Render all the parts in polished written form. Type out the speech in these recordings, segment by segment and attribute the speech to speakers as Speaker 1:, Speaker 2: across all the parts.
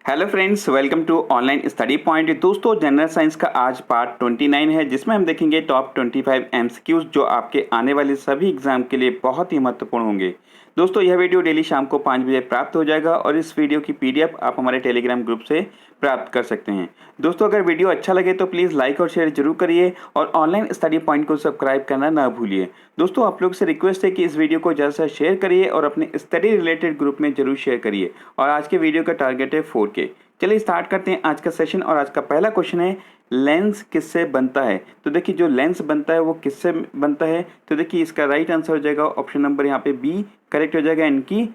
Speaker 1: Hello friends, welcome to online study point. दोस्तों, general science का आज पार्ट 29 है, जिसमें हम देखेंगे टॉप 25 एमसीक्यूज जो आपके आने वाले सभी एग्जाम के लिए बहुत ही महत्वपूर्ण होंगे। दोस्तों, यह वीडियो डेली शाम को 5 बजे प्राप्त हो जाएगा और इस वीडियो की पीडीएफ आप हमारे टेलीग्राम ग्रुप से प्राप्त कर सकते हैं। दोस्तों, अगर वीडियो अच्छा लगे तो प्लीज़ लाइक और शेयर जरूर करिए और ऑनलाइन स्टडी पॉइंट को सब्सक्राइब करना ना भूलिए। दोस्तों, आप लोग से रिक्वेस्ट है कि इस वीडियो को ज़्यादा से शेयर करिए और अपने स्टडी रिलेटेड ग्रुप में जरूर शेयर करिए। और आज के वीडियो का टारगेट है 4K। चलिए स्टार्ट करते हैं आज का सेशन। और आज का पहला क्वेश्चन है, लेंस किससे बनता है? तो देखिए, जो लेंस बनता है वो किससे बनता है? तो देखिए, इसका राइट आंसर हो जाएगा ऑप्शन नंबर यहाँ पे बी करेक्ट हो जाएगा, इनकी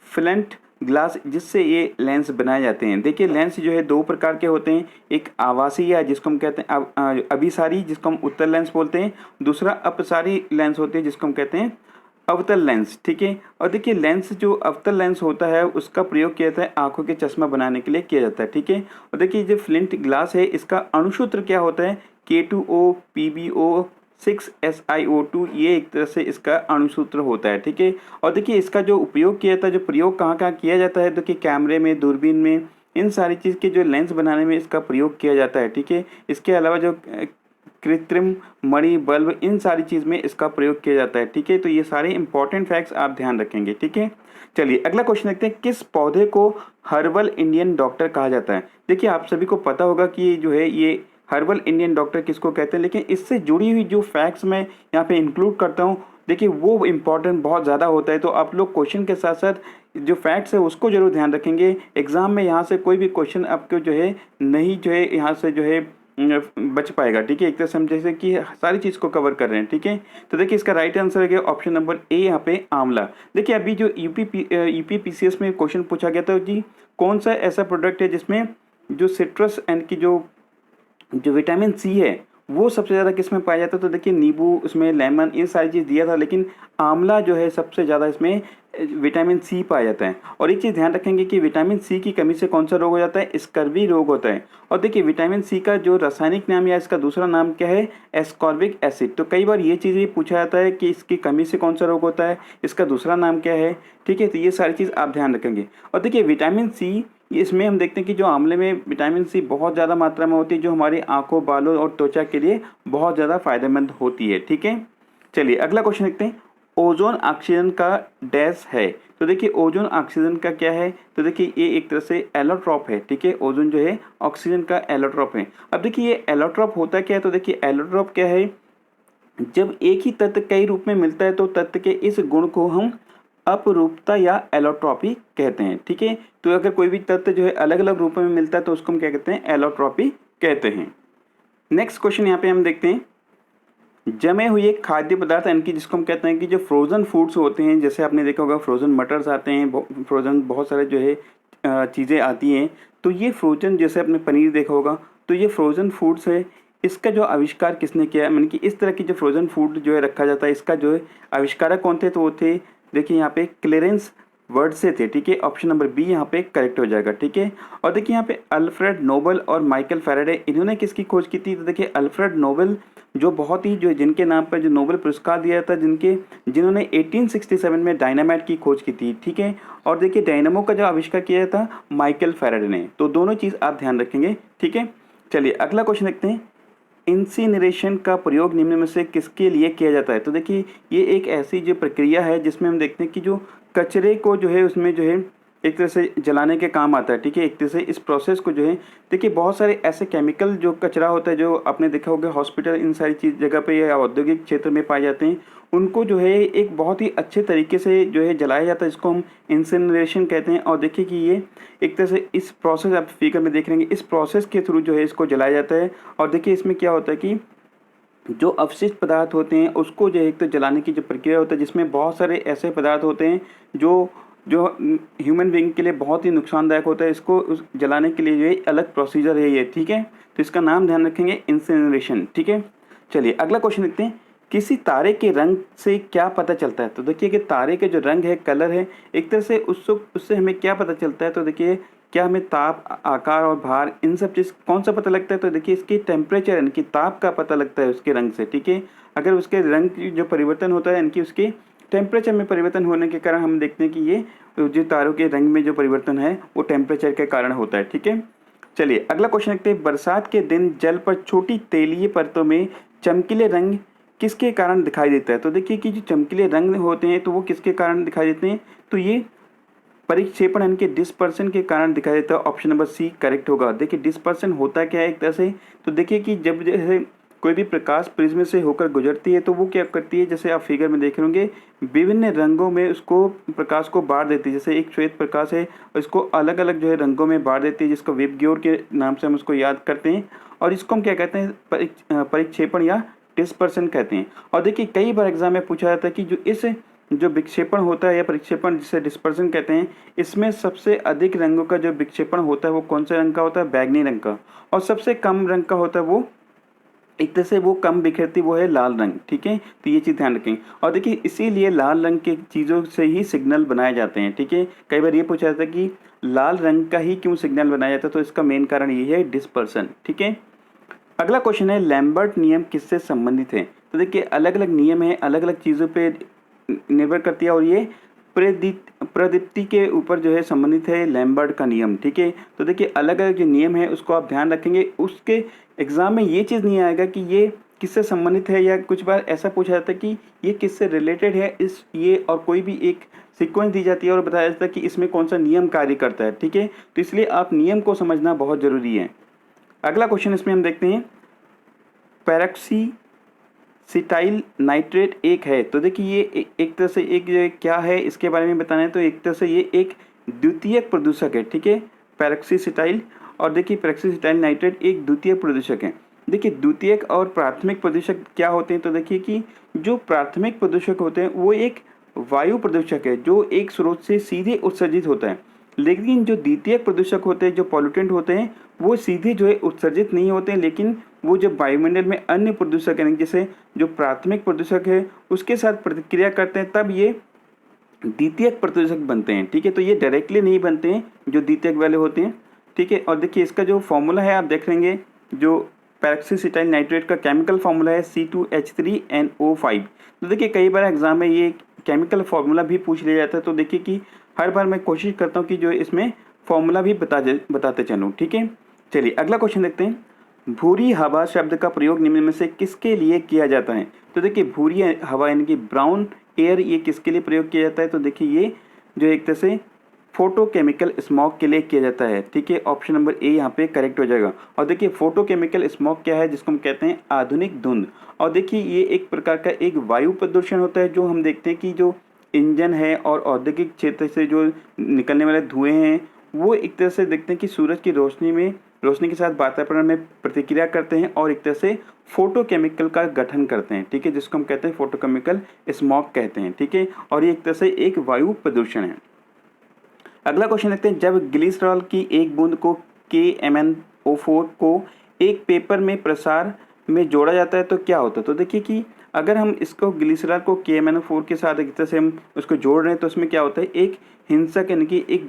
Speaker 1: फ्लंट ग्लास, जिससे ये लेंस बनाए जाते हैं। देखिए, लेंस जो है दो प्रकार के होते हैं, एक आवासीय या जिसको हम कहते हैं अभिसारी, जिसको हम उत्तल लेंस बोलते हैं। दूसरा अपसारी लेंस होते हैं, जिसको हम कहते हैं अवतल लेंस। ठीक है। और देखिए, लेंस जो अवतल लेंस होता है उसका प्रयोग किया जाता है आंखों के चश्मा बनाने के लिए किया जाता है। ठीक है। और देखिए, जो फ्लिंट ग्लास है इसका अणुसूत्र क्या होता है? K2O PbO 6SiO2, ये एक तरह से इसका अणुसूत्र होता है। ठीक है। और देखिए, इसका जो उपयोग किया जाता है, जो प्रयोग कहाँ कहाँ किया जाता है, देखिए कैमरे में, दूरबीन में, इन सारी चीज़ के जो लेंस बनाने में इसका प्रयोग किया जाता है। ठीक है। इसके अलावा जो कृत्रिम मणि बल्ब, इन सारी चीज़ में इसका प्रयोग किया जाता है। ठीक है। तो ये सारे इंपॉर्टेंट फैक्ट्स आप ध्यान रखेंगे। ठीक है। चलिए अगला क्वेश्चन देखते हैं, किस पौधे को हर्बल इंडियन डॉक्टर कहा जाता है? देखिए, आप सभी को पता होगा कि जो है ये हर्बल इंडियन डॉक्टर किसको कहते हैं, लेकिन इससे जुड़ी हुई जो फैक्ट्स मैं यहाँ पे इंक्लूड करता हूँ, देखिए वो इम्पॉर्टेंट बहुत ज़्यादा होता है। तो आप लोग क्वेश्चन के साथ साथ जो फैक्ट्स है उसको जरूर ध्यान रखेंगे। एग्जाम में यहाँ से कोई भी क्वेश्चन आपको जो है नहीं जो है यहाँ से जो है बच पाएगा। ठीक है। एक तरह से हम जैसे कि सारी चीज़ को कवर कर रहे हैं। ठीक है। तो देखिए, इसका राइट आंसर है ऑप्शन नंबर ए यहाँ पे आंवला। देखिए, अभी जो यूपीपीसीएस में क्वेश्चन पूछा गया था जी, कौन सा ऐसा प्रोडक्ट है जिसमें जो सिट्रस एंड की जो जो विटामिन सी है वो सबसे ज़्यादा किस में पाया जाता है? तो देखिए, नींबू, उसमें लेमन, ये सारी चीज़ दिया था, लेकिन आंवला जो है सबसे ज़्यादा इसमें विटामिन सी पाया जाता है। और एक चीज़ ध्यान रखेंगे कि विटामिन सी की कमी से कौन सा रोग हो जाता है? स्कर्वी रोग होता है। और देखिए, विटामिन सी का जो रासायनिक नाम या इसका दूसरा नाम क्या है? Ascorbic acid. तो कई बार ये चीज़ भी पूछा जाता है कि इसकी कमी से कौन सा रोग होता है, इसका दूसरा नाम क्या है। ठीक है। तो ये सारी चीज़ आप ध्यान रखेंगे। और देखिए, विटामिन सी, इसमें हम देखते हैं कि जो आंवले में विटामिन सी बहुत ज़्यादा मात्रा में होती है, जो हमारी आंखों, बालों और त्वचा के लिए बहुत ज़्यादा फायदेमंद होती है। ठीक है। चलिए अगला क्वेश्चन देखते हैं, ओजोन ऑक्सीजन का डैश है? तो देखिए, ओजोन ऑक्सीजन का क्या है? तो देखिए, ये एक तरह से एलोट्रॉप है। ठीक है। ओजोन जो है ऑक्सीजन का एलोट्रॉप है। अब देखिए, ये एलोट्रॉप होता क्या है? तो देखिए, एलोट्रॉप क्या है? जब एक ही तत्व कई रूप में मिलता है तो तत्व के इस गुण को हम अपरूपता या एलोट्रॉपी कहते हैं। ठीक है। तो अगर कोई भी तत्व जो है अलग अलग रूपों में मिलता है तो उसको हम क्या कहते हैं? एलोट्रॉपी कहते हैं। नेक्स्ट क्वेश्चन यहाँ पे हम देखते हैं, जमे हुए खाद्य पदार्थ यानी कि जिसको हम कहते हैं कि जो फ्रोजन फूड्स होते हैं, जैसे आपने देखा होगा फ्रोजन मटर्स आते हैं, फ्रोजन बहुत सारे जो है चीज़ें आती हैं। तो ये फ्रोजन, जैसे आपने पनीर देखा होगा, तो ये फ्रोजन फूड्स है। इसका जो आविष्कार किसने किया है? यानी कि इस तरह की जो फ्रोजन फूड जो है रखा जाता है, इसका जो है आविष्कारक कौन थे? तो वो थे, देखिए यहाँ पे क्लेरेंस वर्ड से थे। ठीक है। ऑप्शन नंबर बी यहाँ पे करेक्ट हो जाएगा। ठीक है। और देखिए, यहाँ पे अल्फ्रेड नोबल और माइकल फैराडे, इन्होंने किसकी खोज की थी? तो देखिए, अल्फ्रेड नोबल जो बहुत ही जो जिनके नाम पर जो नोबेल पुरस्कार दिया था, जिन्होंने 1867 में डायनामाइट की खोज की थी। ठीक है। और देखिए, डायनामो का जो आविष्कार किया था माइकल फैराडे ने। तो दोनों चीज़ आप ध्यान रखेंगे। ठीक है। चलिए अगला क्वेश्चन देखते हैं, इंसिनरेशन का प्रयोग निम्न में से किसके लिए किया जाता है? तो देखिए, ये एक ऐसी जो प्रक्रिया है जिसमें हम देखते हैं कि जो कचरे को जो है उसमें जो है एक तरह से जलाने के काम आता है। ठीक है। एक तरह से इस प्रोसेस को जो है, देखिए बहुत सारे ऐसे केमिकल जो कचरा होता है, जो आपने देखा होगा हॉस्पिटल, इन सारी चीज़ जगह पे या औद्योगिक क्षेत्र में पाए जाते हैं, उनको जो है एक बहुत ही अच्छे तरीके से जो है जलाया जाता है, इसको हम इंसिनरेशन कहते हैं। और देखिए कि ये एक तरह से इस प्रोसेस, आप फिगर में देख लेंगे, इस प्रोसेस के थ्रू जो है इसको जलाया जाता है। और देखिए, इसमें क्या होता है कि जो अवशिष्ट पदार्थ होते हैं उसको जो है एक तो जलाने की जो प्रक्रिया होता है, जिसमें बहुत सारे ऐसे पदार्थ होते हैं जो जो ह्यूमन बीइंग के लिए बहुत ही नुकसानदायक होता है, इसको उस जलाने के लिए जो है अलग प्रोसीजर है ये। ठीक है। तो इसका नाम ध्यान रखेंगे, इंसिनरेशन। ठीक है। चलिए अगला क्वेश्चन देखते हैं, किसी तारे के रंग से क्या पता चलता है? तो देखिए कि तारे के जो रंग है, कलर है, एक तरह से उससे हमें क्या पता चलता है? तो देखिए, क्या हमें ताप, आकार और भार, इन सब चीज़ कौन सा पता लगता है? तो देखिए, इसकी टेम्परेचर यानी कि ताप का पता लगता है उसके रंग से। ठीक है। अगर उसके रंग की जो परिवर्तन होता है यानी कि उसके टेम्परेचर में परिवर्तन होने के कारण हम देखते हैं कि ये जो तारों के रंग में जो परिवर्तन है वो टेम्परेचर के कारण होता है। ठीक है, चलिए अगला क्वेश्चन देखते हैं। बरसात के दिन जल पर छोटी तेलीय परतों में चमकीले रंग किसके कारण दिखाई देता है? तो देखिए कि जो चमकीले रंग होते हैं तो वो किसके कारण दिखाई देते हैं? तो ये परिक्षेपण यानी कि डिस्पर्सन के कारण दिखाई देता है। ऑप्शन नंबर सी करेक्ट होगा। देखिए डिस्पर्सन होता क्या है एक तरह से, तो देखिए कि जब जैसे कोई भी प्रकाश प्रिज्म से होकर गुजरती है तो वो क्या करती है, जैसे आप फिगर में देख रहे होंगे, विभिन्न रंगों में उसको प्रकाश को बांट देती है। जैसे एक श्वेत प्रकाश है, इसको अलग अलग जो है रंगों में बांट देती है, जिसको विबग्योर के नाम से हम उसको याद करते हैं। और इसको हम क्या कहते हैं, परिक्षेपण या डिस्पर्सन कहते हैं। और देखिए कई बार एग्जाम में पूछा जाता है कि जो विक्षेपण होता है या परिक्षेपण जिसे डिस्पर्सन कहते हैं, इसमें सबसे अधिक रंगों का जो विक्षेपण होता है वो कौन से रंग का होता है? बैगनी रंग का। और सबसे कम रंग का होता है वो एक तरह से वो कम बिखरती वो है लाल रंग। ठीक है, तो ये चीज़ ध्यान रखें। और देखिए इसीलिए लाल रंग की चीज़ों से ही सिग्नल बनाए जाते हैं। ठीक है, कई बार ये पूछा जाता है कि लाल रंग का ही क्यों सिग्नल बनाया जाता है, तो इसका मेन कारण ये है डिस्पर्सन। ठीक है, अगला क्वेश्चन है लैम्बर्ट नियम किससे संबंधित है? तो देखिए अलग अलग नियम है, अलग अलग चीज़ों पे निर्भर करती है और ये प्रदीप्ति के ऊपर जो है संबंधित है लैम्बर्ट का नियम। ठीक है, तो देखिए अलग अलग जो नियम है उसको आप ध्यान रखेंगे। उसके एग्जाम में ये चीज़ नहीं आएगा कि ये किससे संबंधित है, या कुछ बार ऐसा पूछा जाता है कि ये किससे रिलेटेड है, इस ये और कोई भी एक सीक्वेंस दी जाती है और बताया जाता है कि इसमें कौन सा नियम कार्य करता है। ठीक है, तो इसलिए आप नियम को समझना बहुत ज़रूरी है। अगला क्वेश्चन इसमें हम देखते हैं, पैरोक्सीसिटाइल नाइट्रेट एक है। तो देखिए ये एक तरह से एक जो क्या है इसके बारे में बताना है, तो एक तरह से ये एक द्वितीयक प्रदूषक है। ठीक है, पैरोक्सीसिटाइल, और देखिए पैरोक्सीसिटाइल नाइट्रेट एक द्वितीयक प्रदूषक है। देखिए द्वितीयक और प्राथमिक प्रदूषक क्या होते हैं? तो देखिए कि जो प्राथमिक प्रदूषक होते हैं वो एक वायु प्रदूषक है जो एक स्रोत से सीधे उत्सर्जित होता है। लेकिन जो द्वितीयक प्रदूषक होते हैं, जो पॉल्यूटेंट होते हैं, वो सीधे जो है उत्सर्जित नहीं होते हैं, लेकिन वो जब वायुमंडल में अन्य प्रदूषक यानी जैसे जो प्राथमिक प्रदूषक है उसके साथ प्रतिक्रिया करते हैं तब ये द्वितीयक प्रदूषक बनते हैं। ठीक है, तो ये डायरेक्टली नहीं बनते हैं जो द्वितीयक वाले होते हैं। ठीक है, और देखिए इसका जो फॉर्मूला है आप देख लेंगे, जो पैरोक्सीसिटाइल नाइट्रेट का केमिकल फॉर्मूला है C2H3NO5। तो देखिए कई बार एग्जाम में ये केमिकल फार्मूला भी पूछ लिया जाता है, तो देखिए कि हर बार मैं कोशिश करता हूँ कि जो इसमें फॉर्मूला भी बताते चलूँ। ठीक है, चलिए अगला क्वेश्चन देखते हैं। भूरी हवा शब्द का प्रयोग निम्न में से किसके लिए किया जाता है? तो देखिए भूरी हवा यानी कि ब्राउन एयर, ये किसके लिए प्रयोग किया जाता है? तो देखिए ये जो एक तरह से फोटोकेमिकल स्मॉग के लिए किया जाता है। ठीक है, ऑप्शन नंबर ए यहाँ पे करेक्ट हो जाएगा। और देखिए फोटोकेमिकल स्मॉग क्या है, जिसको हम कहते हैं आधुनिक धुंध। और देखिए ये एक प्रकार का एक वायु प्रदूषण होता है जो हम देखते हैं कि जो इंजन है और औद्योगिक क्षेत्र से जो निकलने वाले धुएं हैं वो एक तरह से देखते हैं कि सूरज की रोशनी के साथ वातावरण में प्रतिक्रिया करते हैं और एक तरह से फोटोकेमिकल का गठन करते हैं। ठीक है, जिसको हम कहते हैं फोटोकेमिकल स्मॉग कहते हैं। ठीक है, और ये एक तरह से एक वायु प्रदूषण है। अगला क्वेश्चन देखते हैं, जब ग्लिसरॉल की एक बूंद को KMnO4 को एक पेपर में प्रसार में जोड़ा जाता है तो क्या होता है? तो देखिए कि अगर हम इसको ग्लिसरॉल को KMnO4 के साथ एक तरह से हम उसको जोड़ रहे हैं तो उसमें क्या होता है, एक हिंसक यानी कि एक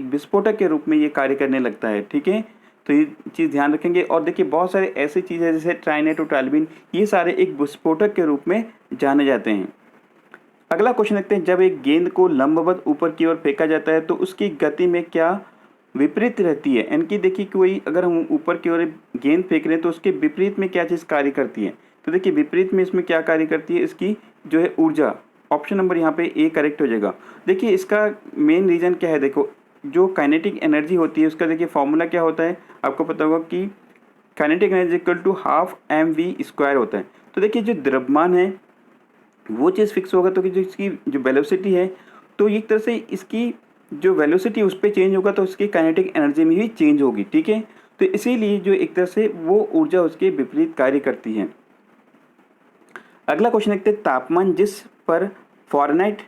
Speaker 1: विस्फोटक के रूप में ये कार्य करने लगता है। ठीक है, तो ये चीज़ ध्यान रखेंगे। और देखिए बहुत सारे ऐसी चीज़ें जैसे ट्राइनेटोटालबिन, ये सारे एक विस्फोटक के रूप में जाने जाते हैं। अगला क्वेश्चन देखते हैं, जब एक गेंद को लंबवत ऊपर की ओर फेंका जाता है तो उसकी गति में क्या विपरीत रहती है? यानी कि देखिए कोई अगर हम ऊपर की ओर गेंद फेंक रहे हैं तो उसके विपरीत में क्या चीज़ कार्य करती है? तो देखिए विपरीत में इसमें क्या कार्य करती है, इसकी जो है ऊर्जा। ऑप्शन नंबर यहाँ पे ए करेक्ट हो जाएगा। देखिए इसका मेन रीज़न क्या है, देखो जो काइनेटिक एनर्जी होती है उसका देखिए फॉर्मूला क्या होता है, आपको पता होगा कि kinetic energy equal to ½ mv² होता है। तो देखिए जो द्रव्यमान है वो चीज़ फिक्स होगा, तो कि जो इसकी जो वेलोसिटी है तो एक तरह से इसकी जो वेलोसिटी उस पर चेंज होगा तो उसकी काइनेटिक एनर्जी में भी चेंज होगी। ठीक है, तो इसीलिए जो एक तरह से वो ऊर्जा उसके विपरीत कार्य करती है। अगला क्वेश्चन देखते हैं, तापमान जिस पर फ़ारेनहाइट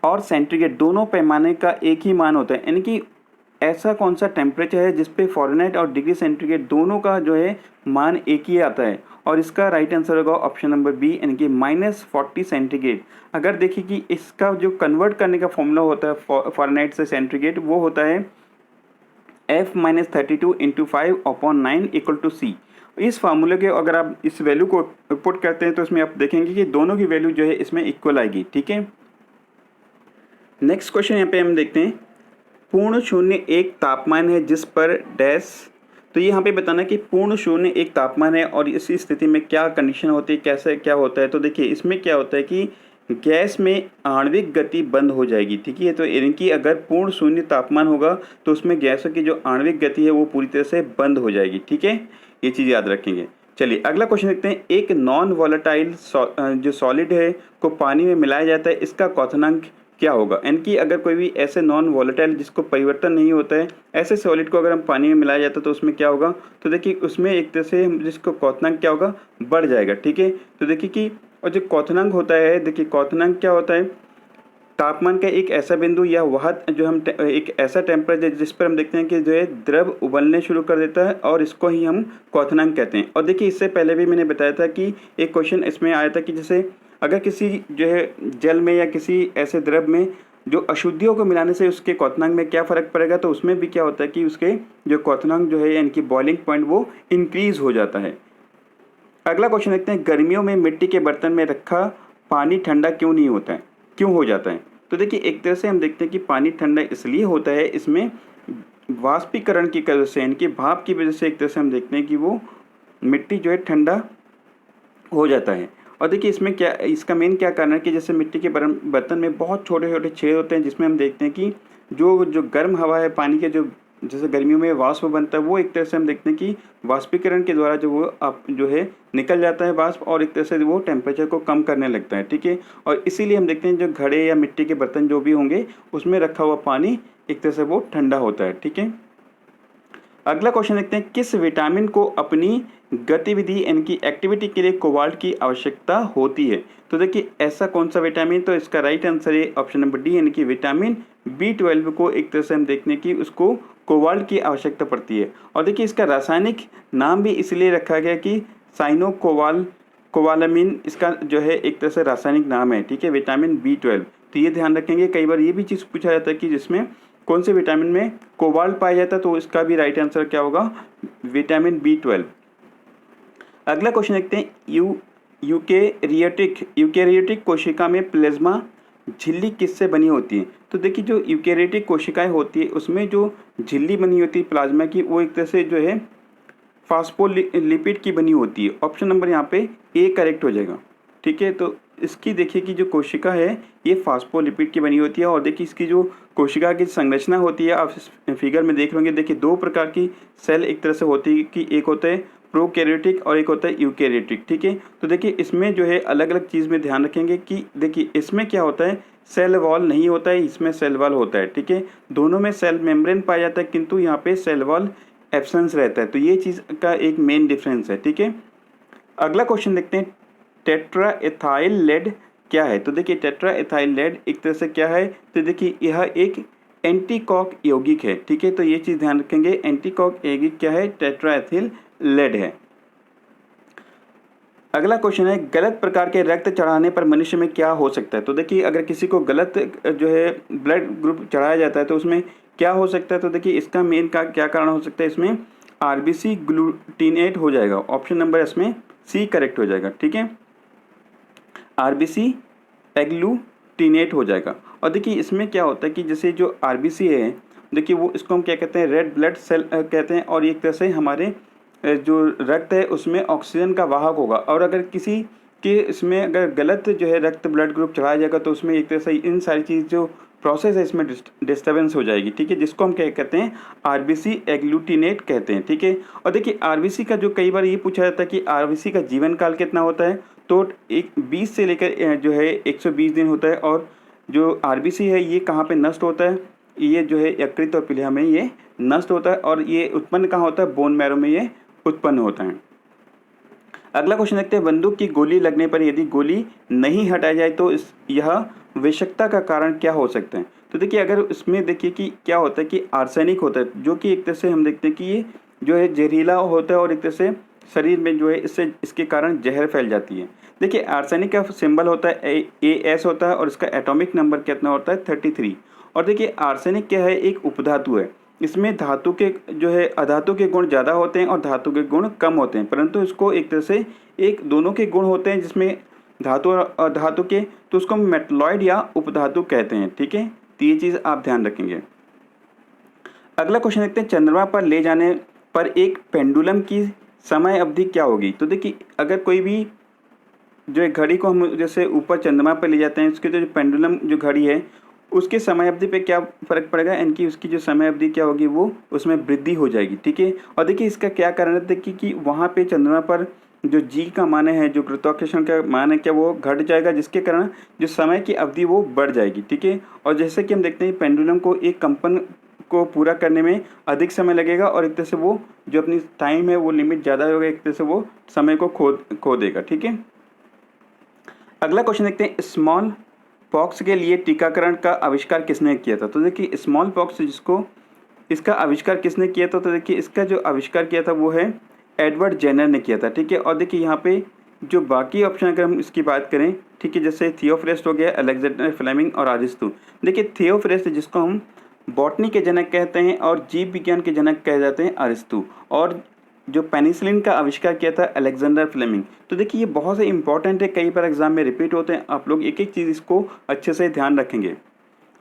Speaker 1: और सेंटीग्रेड दोनों पैमाने का एक ही मान होता है, यानी कि ऐसा कौन सा टेम्परेचर है जिस पे फ़ारेनहाइट और डिग्री सेंटीग्रेड दोनों का जो है मान एक ही आता है? और इसका राइट आंसर होगा ऑप्शन नंबर बी, यानी कि -40 सेंटीग्रेड। अगर देखिए कि इसका जो कन्वर्ट करने का फॉर्मूला होता है फ़ारेनहाइट से सेंटीग्रेड, वो होता है F-32 × 5/9 = C। इस फार्मूले के अगर आप इस वैल्यू को पुट करते हैं तो इसमें आप देखेंगे कि दोनों की वैल्यू जो है इसमें इक्वल आएगी। ठीक है, नेक्स्ट क्वेश्चन यहाँ पे हम देखते हैं, पूर्ण शून्य एक तापमान है जिस पर डैश। तो ये यहाँ पे बताना कि पूर्ण शून्य एक तापमान है और इस स्थिति में क्या कंडीशन होती है, कैसे क्या होता है। तो देखिए इसमें क्या होता है कि गैस में आणविक गति बंद हो जाएगी, ठीक है। तो इनकी अगर पूर्ण शून्य तापमान होगा तो उसमें गैसों की जो आणविक गति है वो पूरी तरह से बंद हो जाएगी, ठीक है। ये चीज़ याद रखेंगे। चलिए अगला क्वेश्चन देखते हैं, एक नॉन वॉलेटाइल जो सॉलिड है को पानी में मिलाया जाता है, इसका क्वथनांक क्या होगा। यानी कि अगर कोई भी ऐसे नॉन वॉलेटाइल जिसको परिवर्तन नहीं होता है, ऐसे सॉलिड को अगर हम पानी में मिलाया जाता है तो उसमें क्या होगा। तो देखिए उसमें एक तरह से जिसको क्वथनांक क्या होगा, बढ़ जाएगा, ठीक है। तो देखिए कि और जो क्वथनांक होता है, देखिए क्वथनांक क्या होता है, तापमान का एक ऐसा बिंदु या वह जो हम एक ऐसा टेम्परेचर जिस पर हम देखते हैं कि जो है द्रव उबलने शुरू कर देता है और इसको ही हम क्वथनांक कहते हैं। और देखिए इससे पहले भी मैंने बताया था कि एक क्वेश्चन इसमें आया था कि जैसे अगर किसी जो है जल में या किसी ऐसे द्रव में जो अशुद्धियों को मिलाने से उसके क्वथनांक में क्या फ़र्क पड़ेगा, तो उसमें भी क्या होता है कि उसके जो क्वथनांक जो है यानी कि बॉइलिंग पॉइंट वो इंक्रीज़ हो जाता है। अगला क्वेश्चन देखते हैं, गर्मियों में मिट्टी के बर्तन में रखा पानी ठंडा क्यों नहीं होता है, क्यों हो जाता है। तो देखिए एक तरह से हम देखते हैं कि पानी ठंडा इसलिए होता है, इसमें वाष्पीकरण की वजह से यानी कि भाप की वजह से एक तरह से हम देखते हैं कि वो मिट्टी जो है ठंडा हो जाता है। और देखिए इसमें क्या, इसका मेन क्या कारण है कि जैसे मिट्टी के बर्तन में बहुत छोटे छोटे छेद होते हैं जिसमें हम देखते हैं कि जो गर्म हवा है पानी के, जो जैसे गर्मियों में वाष्प बनता है वो एक तरह से हम देखते हैं कि वाष्पीकरण के द्वारा जो वो आप जो है निकल जाता है वाष्प और एक तरह से वो टेम्परेचर को कम करने लगता है, ठीक है। और इसीलिए हम देखते हैं जो घड़े या मिट्टी के बर्तन जो भी होंगे उसमें रखा हुआ पानी एक तरह से वो ठंडा होता है, ठीक है। अगला क्वेश्चन देखते हैं, किस विटामिन को अपनी गतिविधि यानी कि एक्टिविटी के लिए कोबाल्ट की आवश्यकता होती है। तो देखिए ऐसा कौन सा विटामिन, तो इसका राइट आंसर है ऑप्शन नंबर डी यानी कि विटामिन B12 को एक तरह से हम देखते हैं कि उसको कोबाल्ट की आवश्यकता पड़ती है। और देखिए इसका रासायनिक नाम भी इसलिए रखा गया कि कोबालामिन इसका जो है एक तरह से रासायनिक नाम है, ठीक है, विटामिन B12। तो ये ध्यान रखेंगे, कई बार ये भी चीज़ पूछा जाता है कि जिसमें कौन से विटामिन में कोबाल्ट पाया जाता है, तो इसका भी राइट आंसर क्या होगा, विटामिन B12। अगला क्वेश्चन देखते हैं, यूकेरियोटिक कोशिका में प्लाज्मा झिल्ली किससे बनी होती है। तो देखिए जो यूकेरियोटिक कोशिकाएं होती है उसमें जो झिल्ली बनी होती है प्लाज्मा की, वो एक तरह से जो है फास्फोलिपिड की बनी होती है। ऑप्शन नंबर यहाँ पे ए करेक्ट हो जाएगा, ठीक है। तो इसकी देखिए कि जो कोशिका है ये फास्फोलिपिड की बनी होती है। और देखिए इसकी जो कोशिका की संरचना होती है, आप इस फिगर में देख रहे होंगे, देखिए दो प्रकार की सेल एक तरह से होती है कि एक होता है प्रोकैरियोटिक और एक होता है यूकैरियोटिक, ठीक है। तो देखिए इसमें जो है अलग अलग चीज़ में ध्यान रखेंगे कि देखिए इसमें क्या होता है, सेल वॉल नहीं होता है, इसमें सेल वॉल होता है, ठीक है। दोनों में सेल मेम्ब्रेन पाया जाता है किंतु यहाँ पे सेल वॉल एब्सेंस रहता है। तो ये चीज़ का एक मेन डिफरेंस है, ठीक है। अगला क्वेश्चन देखते हैं, टेट्रा एथाइल लेड क्या है। तो देखिए टेट्रा एथाइल लेड एक तरह से क्या है, तो देखिए यह एक एंटीकॉक यौगिक है, ठीक है। तो ये चीज़ ध्यान रखेंगे, एंटीकॉक यौगिक क्या है, टेट्रा एथिल लेड है। अगला क्वेश्चन है, गलत प्रकार के रक्त चढ़ाने पर मनुष्य में क्या हो सकता है। तो देखिए अगर किसी को गलत जो है ब्लड ग्रुप चढ़ाया जाता है तो उसमें क्या हो सकता है। तो देखिए इसका मेन का क्या कारण हो सकता है, इसमें आरबीसी ग्लूटिनेट हो जाएगा। ऑप्शन नंबर इसमें सी करेक्ट हो जाएगा, ठीक है, आरबीसी एग्लूटिनेट हो जाएगा। और देखिए इसमें क्या होता है कि जैसे जो आरबीसी है, देखिए वो इसको हम क्या कहते हैं, रेड ब्लड सेल कहते हैं। और एक तरह से हमारे जो रक्त है उसमें ऑक्सीजन का वाहक होगा। और अगर किसी के इसमें अगर गलत जो है रक्त ब्लड ग्रुप चढ़ाया जाएगा तो उसमें एक तरह से इन सारी चीज़ जो प्रोसेस है इसमें डिस्टर्बेंस हो जाएगी, ठीक है, जिसको हम क्या कहते हैं, आरबीसी एग्लूटिनेट कहते हैं, ठीक है। और देखिए आरबीसी का जो कई बार ये पूछा जाता है कि आरबीसी का जीवन काल कितना होता है, तो 20 से लेकर जो है 120 दिन होता है। और जो आरबीसी है ये कहाँ पे नष्ट होता है, ये जो है यकृत और प्लीहा में ये नष्ट होता है। और ये उत्पन्न कहाँ होता है, बोन मैरो में ये उत्पन्न होता है। अगला क्वेश्चन देखते हैं, बंदूक की गोली लगने पर यदि गोली नहीं हटाई जाए तो यह विषाक्तता का कारण क्या हो सकता है। तो देखिए अगर इसमें देखिए कि क्या होता है कि आर्सेनिक होता है, जो कि एक तरह से हम देखते हैं कि ये जो है जहरीला होता है और एक तरह से शरीर में जो है इसके कारण जहर फैल जाती है। देखिए आर्सेनिक का सिंबल होता है AS होता है और इसका एटॉमिक नंबर कितना होता है, 33। और देखिए आर्सेनिक क्या है, एक उपधातु है, इसमें धातु के जो है अधातु के गुण ज़्यादा होते हैं और धातु के गुण कम होते हैं, परंतु इसको एक तरह से एक दोनों के गुण होते हैं जिसमें धातु और अधातु के, तो उसको हम मेटलॉइड या उपधातु कहते हैं, ठीक है। तो ये चीज़ आप ध्यान रखेंगे। अगला क्वेश्चन देखते हैं, चंद्रमा पर ले जाने पर एक पेंडुलम की समय अवधि क्या होगी। तो देखिए अगर कोई भी जो एक घड़ी को हम जैसे ऊपर चंद्रमा पर ले जाते हैं, उसके जो पेंडुलम जो घड़ी है उसके समय अवधि पे क्या फ़र्क पड़ेगा, इनकी उसकी जो समय अवधि क्या होगी वो उसमें वृद्धि हो जाएगी। ठीक है, और देखिए इसका क्या कारण है, देखिए कि वहाँ पे चंद्रमा पर जो जी का मान है, जो गुरुत्वाकर्षण का मान है, क्या वो घट जाएगा, जिसके कारण जो समय की अवधि वो बढ़ जाएगी। ठीक है, और जैसे कि हम देखते हैं पेंडुलम को एक कंपन को पूरा करने में अधिक समय लगेगा और एक तरह से वो जो अपनी टाइम है वो लिमिट ज़्यादा होगा, एक तरह से वो समय को खो देगा। ठीक है, अगला क्वेश्चन देखते हैं, स्मॉल पॉक्स के लिए टीकाकरण का आविष्कार किसने किया था। तो देखिए स्मॉल पॉक्स जिसको इसका आविष्कार किसने किया था, तो देखिए इसका जो आविष्कार किया था वो है एडवर्ड जेनर ने किया था। ठीक है, और देखिए यहाँ पे जो बाकी ऑप्शन अगर हम इसकी बात करें, ठीक है, जैसे थियोफ्रेस्ट हो गया, अलेक्जेंडर फ्लेमिंग और अरिस्टो। देखिए थियोफ्रेस्ट जिसको हम बॉटनी के जनक कहते हैं और जीव विज्ञान के जनक कहे जाते हैं अरिस्टो, और जो पेनिसिलिन का आविष्कार किया था अलेक्जेंडर फ्लेमिंग। तो देखिए ये बहुत से इंपॉर्टेंट है, कई बार एग्जाम में रिपीट होते हैं, आप लोग एक एक चीज़ इसको अच्छे से ध्यान रखेंगे।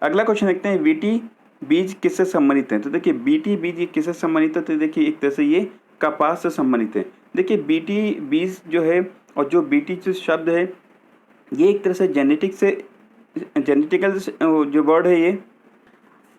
Speaker 1: अगला क्वेश्चन देखते हैं, बीटी बीज किससे संबंधित हैं। तो देखिए बीटी बीज ये किससे संबंधित है, तो देखिए एक तरह से ये कपास से संबंधित है। देखिए बीटी बीज जो है और जो बीटी जो शब्द है ये एक तरह से जेनेटिकल जो वर्ड है ये,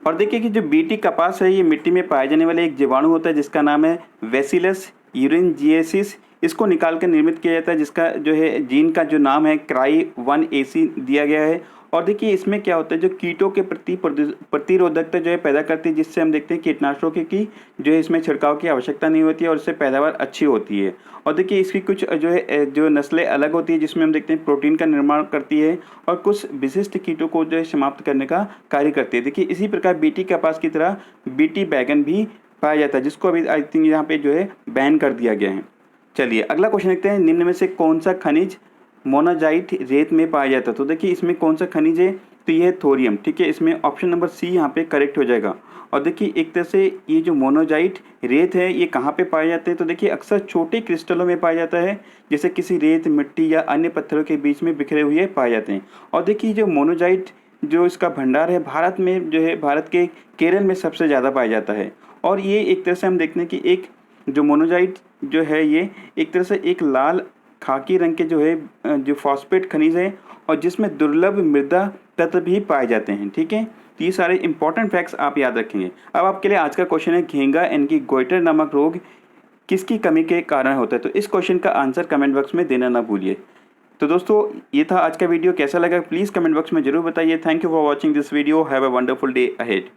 Speaker 1: और देखिए कि जो बीटी कपास है ये मिट्टी में पाए जाने वाले एक जीवाणु होता है जिसका नाम है वेसिलस यूरिनजिएसिस। इसको निकाल कर निर्मित किया जाता है, जिसका जो है जीन का जो नाम है CRY1AC दिया गया है। और देखिए इसमें क्या होता है, जो कीटों के प्रति प्रतिरोधकता जो है पैदा करती है, जिससे हम देखते हैं कीटनाशकों की जो है इसमें छिड़काव की आवश्यकता नहीं होती है और इससे पैदावार अच्छी होती है। और देखिए इसकी कुछ जो है जो नस्लें अलग होती है, जिसमें हम देखते हैं प्रोटीन का निर्माण करती है और कुछ विशिष्ट कीटों को जो है समाप्त करने का कार्य करती है। देखिए इसी प्रकार बीटी कपास की तरह बीटी बैगन भी पाया जाता है, जिसको अभी आई थिंक यहाँ पे जो है बैन कर दिया गया है। चलिए अगला क्वेश्चन देखते हैं, निम्न में से कौन सा खनिज मोनाजाइट रेत में पाया जाता है। तो देखिए इसमें कौन सा खनिज है, तो ये है थोरियम। ठीक है, इसमें ऑप्शन नंबर सी यहाँ पे करेक्ट हो जाएगा। और देखिए एक तरह से ये जो मोनाजाइट रेत है ये कहाँ पे पाए जाते हैं, तो देखिए अक्सर छोटे क्रिस्टलों में पाया जाता है, जैसे किसी रेत, मिट्टी या अन्य पत्थरों के बीच में बिखरे हुए पाए जाते हैं। और देखिए जो मोनाजाइट जो इसका भंडार है भारत में जो है, भारत के केरल में सबसे ज़्यादा पाया जाता है। और ये एक तरह से हम देखते हैं कि एक जो मोनाजाइट जो है ये एक तरह से एक लाल खाकी रंग के जो है जो फॉस्फेट खनिज है और जिसमें दुर्लभ मृदा तत्व भी पाए जाते हैं। ठीक है, तो ये सारे इंपॉर्टेंट फैक्ट्स आप याद रखेंगे। अब आपके लिए आज का क्वेश्चन है, घेंगा यानी कि गोइटर नामक रोग किसकी कमी के कारण होता है। तो इस क्वेश्चन का आंसर कमेंट बॉक्स में देना ना भूलिए। तो दोस्तों ये था आज का वीडियो, कैसा लगा प्लीज़ कमेंट बॉक्स में जरूर बताइए। Thank you for watching this video, have a wonderful day ahead.